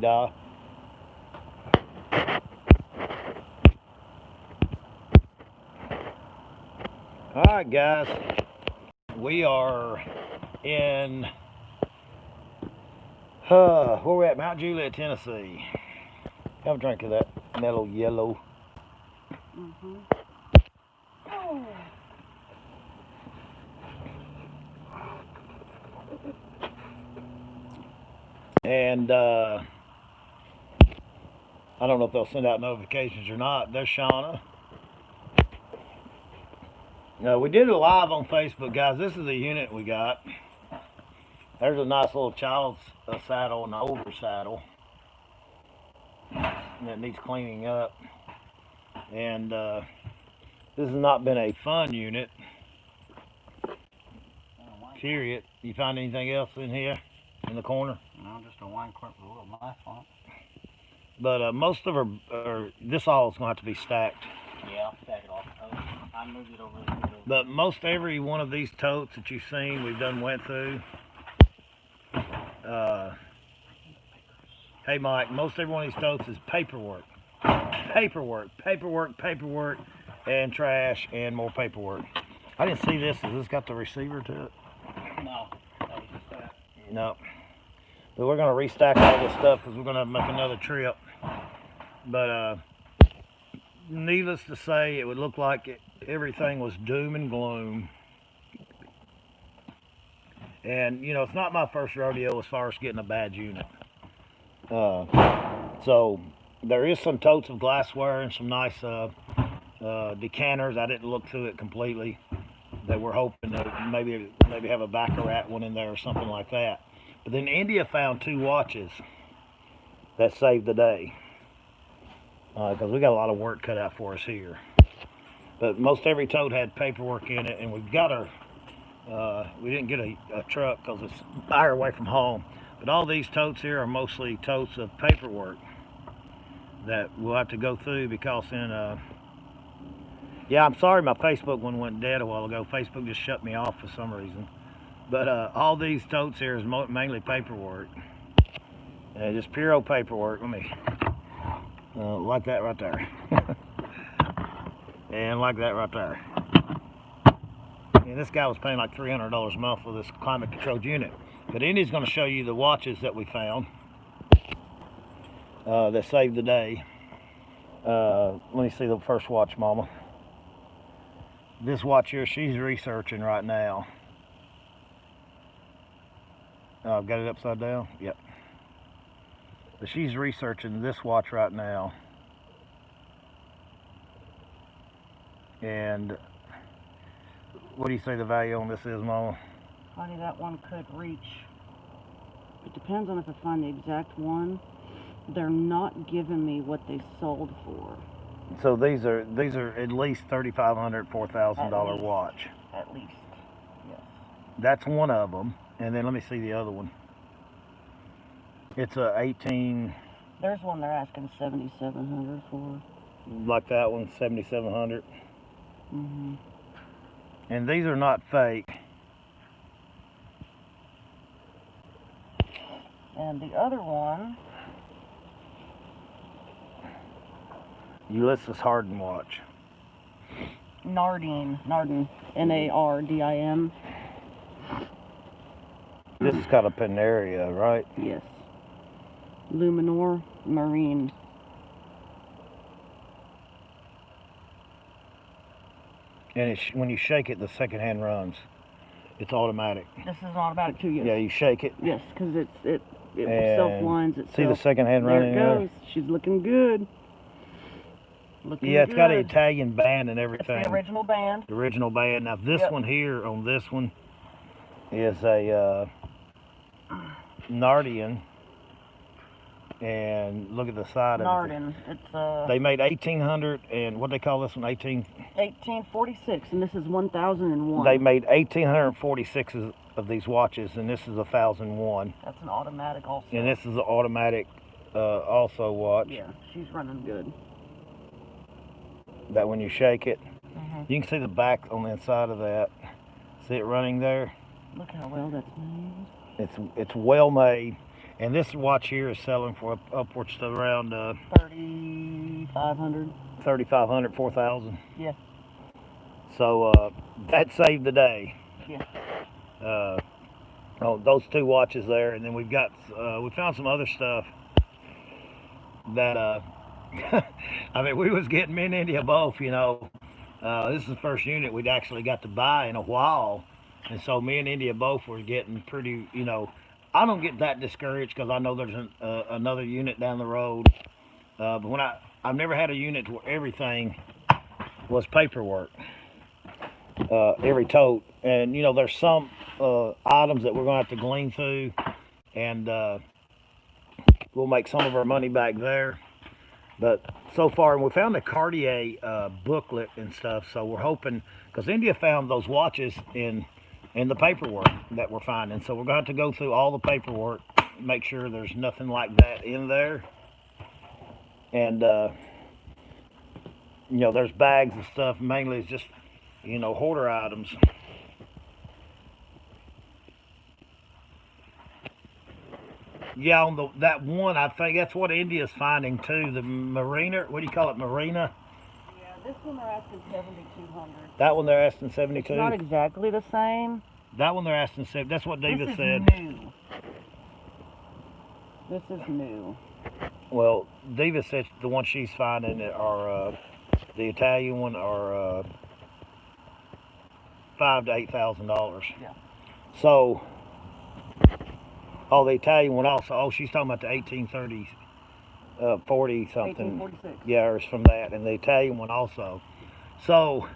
Duh. All right, guys. We are in where we at? Mount Juliet, Tennessee. Have a drink of that mellow yellow. Mm-hmm. And I don't know if they'll send out notifications or not. There's Shauna. No, we did it live on Facebook, guys. This is the unit we got. There's a nice little child's saddle, an older saddle that needs cleaning up. And this has not been a fun unit. Period. You find anything else in here in the corner? No, just a wine cork with a little knife on it. But most of her, this all is going to have to be stacked. Yeah, I'll stack it off. I moved it over there. But most every one of these totes that you've seen, we've done went through. Hey Mike, most every one of these totes is paperwork. Paperwork, and trash, and more paperwork. I didn't see this. Has this got the receiver to it? No, that was just that. No. But we're going to restack all this stuff because we're going to make another trip. But needless to say, it would look like everything was doom and gloom. And, you know, it's not my first rodeo as far as getting a bad unit. So there is some totes of glassware and some nice decanters. I didn't look through it completely. That we're hoping to maybe have a Baccarat one in there or something like that. But then India found 2 watches that saved the day. Because we got a lot of work cut out for us here. But most every tote had paperwork in it, and we've got our, we didn't get a truck because it's an hour away from home. But all these totes here are mostly totes of paperwork that we'll have to go through because in, yeah, I'm sorry my Facebook one went dead a while ago. Facebook just shut me off for some reason. But all these totes here is mainly paperwork. Just pure old paperwork. Let me, like that right there. And like that right there. And this guy was paying like $300 a month for this climate controlled unit. But Indy's going to show you the watches that we found that saved the day. Let me see the first watch, Mama. This watch here, she's researching right now. Got it upside down? Yep. But she's researching this watch right now. And what do you say the value on this is, Mama? Honey, that one could reach. It depends on if I find the exact one. They're not giving me what they sold for. So these are at least $3,500, $4,000 watch. At least, yes. That's one of them. And then let me see the other one. It's a 18. There's one they're asking $7,700 for. Like that one, $7,700. Mm-hmm. And these are not fake. And the other one, Ulysses Hardin watch. Nardin, N-A-R-D-I-M. This is called a Paneria, right? Yes. Luminor Marine. And when you shake it, the second hand runs. It's automatic. This is an automatic too, yes. Yeah, you shake it. Yes, because it self-winds itself. See the second hand running there? It there? goes. She's looking good. Yeah, it's got an Italian band and everything. It's the original band. The original band. Now this one here, on this one, is a Nardian. And look at the side of it. Nardin. It's They made 1800 and what they call this one? 1846, and this is 1001. They made 1846 of these watches, and this is 1001. That's an automatic also. And this is an automatic also watch. Yeah, she's running good. That when you shake it, Mm-hmm. you can see the back on the inside of that. See it running there? Look how well that's made. It's well made. And this watch here is selling for upwards to around 3,500. 3,500, 4,000. Yeah. So that saved the day. Yeah. Oh, those two watches there, and then we've got we found some other stuff that I mean, we was getting me and India both, you know. This is the first unit we'd actually got to buy in a while, and so me and India both were getting pretty, you know. I don't get that discouraged because I know there's another unit down the road. But when I've never had a unit where everything was paperwork, every tote, and you know there's some items that we're gonna have to glean through, and we'll make some of our money back there. But so far, and we found the Cartier booklet and stuff, so we're hoping, because India found those watches in the paperwork that we're finding, so we're going to have to go through all the paperwork, make sure there's nothing like that in there. And you know, there's bags and stuff, mainly it's just, you know, hoarder items. Yeah, on that one, I think that's what India's finding too. The Marina, what do you call it, Marina? Yeah, this one they're asking 7,200. That one they're asking 72. It's not exactly the same. That one they're asking 7. That's what Diva This is said. new. This is new. Well, Diva said the one she's finding are the Italian one are $5,000 to $8,000. Yeah. So, oh, the Italian one also. Oh, she's talking about the 1830s, 40 something. 1846. Yeah, it's from that, and the Italian one also. So,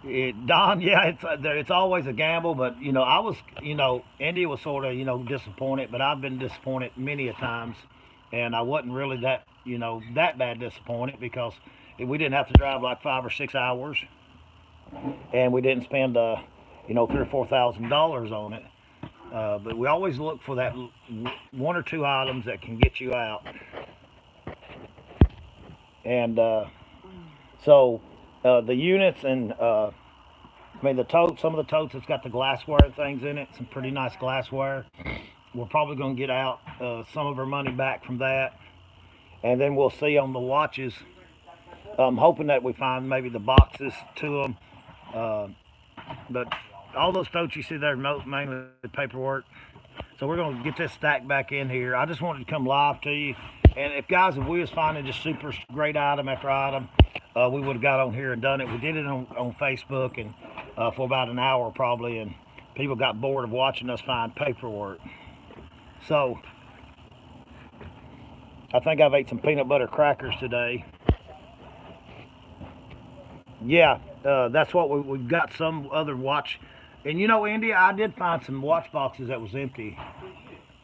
Don, yeah, it's always a gamble, but you know, I was, you know, India was sort of, you know, disappointed, but I've been disappointed many a times, and I wasn't really that, you know, that bad disappointed because we didn't have to drive like 5 or 6 hours, and we didn't spend, you know, $3,000 or $4,000 on it. But we always look for that one or two items that can get you out. And so the units and I mean the totes, some of the totes, it's got the glassware and things in it, some pretty nice glassware. We're probably going to get out some of our money back from that. And then we'll see on the watches. I'm hoping that we find maybe the boxes to them. But all those totes you see there, mainly the paperwork. So we're going to get this stacked back in here. I just wanted to come live to you. And if we was finding just super great item after item, we would have got on here and done it. We did it on Facebook and for about an hour probably, and people got bored of watching us find paperwork. So I think I've ate some peanut butter crackers today. Yeah, that's what we've got. Some other watch. And you know, India, I did find some watch boxes that was empty.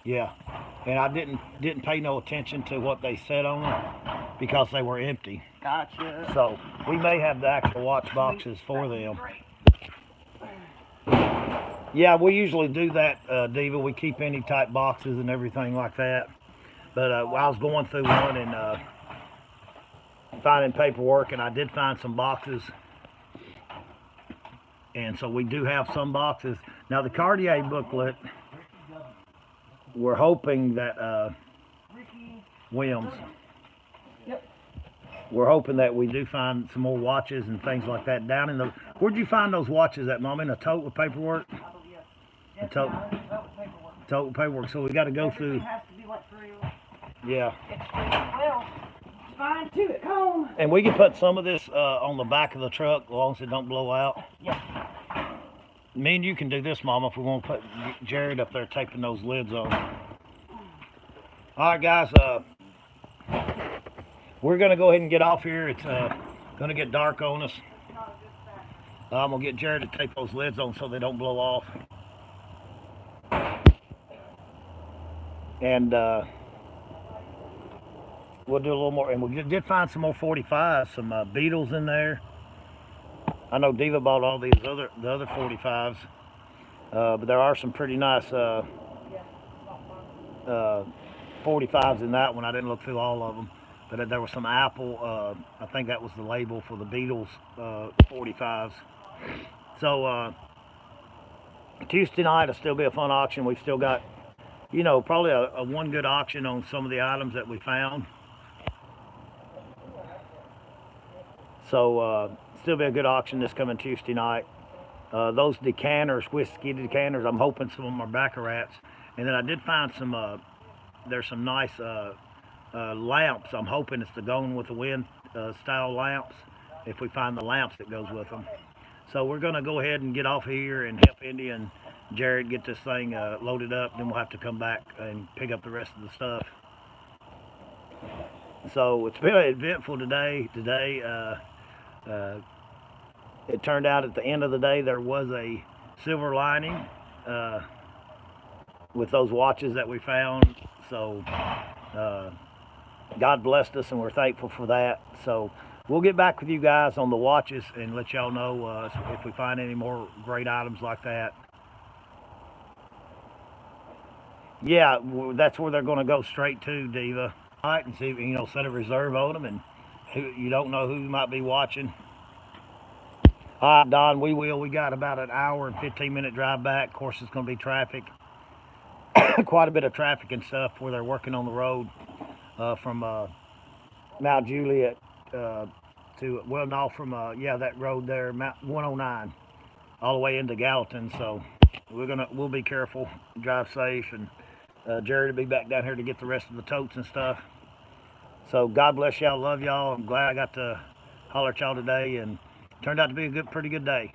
Yeah, and I didn't pay no attention to what they said on them because they were empty. Gotcha. So we may have the actual watch boxes for them. Yeah, we usually do that, Diva. We keep any type boxes and everything like that. But I was going through one and finding paperwork, and I did find some boxes. And so we do have some boxes. Now the Cartier booklet, we're hoping that Williams. Yep. We're hoping that we do find some more watches and things like that down in the. Where'd you find those watches at, Mom? In a tote with paperwork? A tote. Tote with paperwork. So we got to go through. Has to be went through. Yeah. Well, fine too at home. And we can put some of this on the back of the truck as long as it don't blow out. Yeah. Me and you can do this, Mama, if we want to put Jared up there taping those lids on. All right, guys. We're going to go ahead and get off here. It's going to get dark on us. I'm going to get Jared to tape those lids on so they don't blow off. And we'll do a little more. And we did find some more 45s, some Beetles in there. I know Diva bought all the other 45s, but there are some pretty nice 45s in that one. I didn't look through all of them, but there was some Apple. I think that was the label for the Beetles 45s. So Tuesday night will still be a fun auction. We've still got you know, probably a one good auction on some of the items that we found. So still be a good auction this coming Tuesday night. Those decanters, whiskey decanters, I'm hoping some of them are Baccarats. And then I did find some, there's some nice lamps. I'm hoping it's the Gone with the Wind style lamps, if we find the lamps that goes with them. So we're going to go ahead and get off here and help Indy and Jared get this thing loaded up. Then we'll have to come back and pick up the rest of the stuff. So it's been eventful today. It turned out at the end of the day there was a silver lining with those watches that we found. So God blessed us and we're thankful for that. So we'll get back with you guys on the watches and let y'all know if we find any more great items like that. Yeah, that's where they're going to go straight to, Diva. All right, and see, you know, set a reserve on them, and you don't know who might be watching. All right, Don, we will. We got about an hour and 15-minute drive back. Of course, it's going to be traffic. Quite a bit of traffic and stuff where they're working on the road from Mount Juliet to, well, no, from, yeah, that road there, Mount 109, all the way into Gallatin. So we'll be careful, drive safe, and Jared will be back down here to get the rest of the totes and stuff. So God bless y'all. Love y'all. I'm glad I got to holler at y'all today, and turned out to be a pretty good day.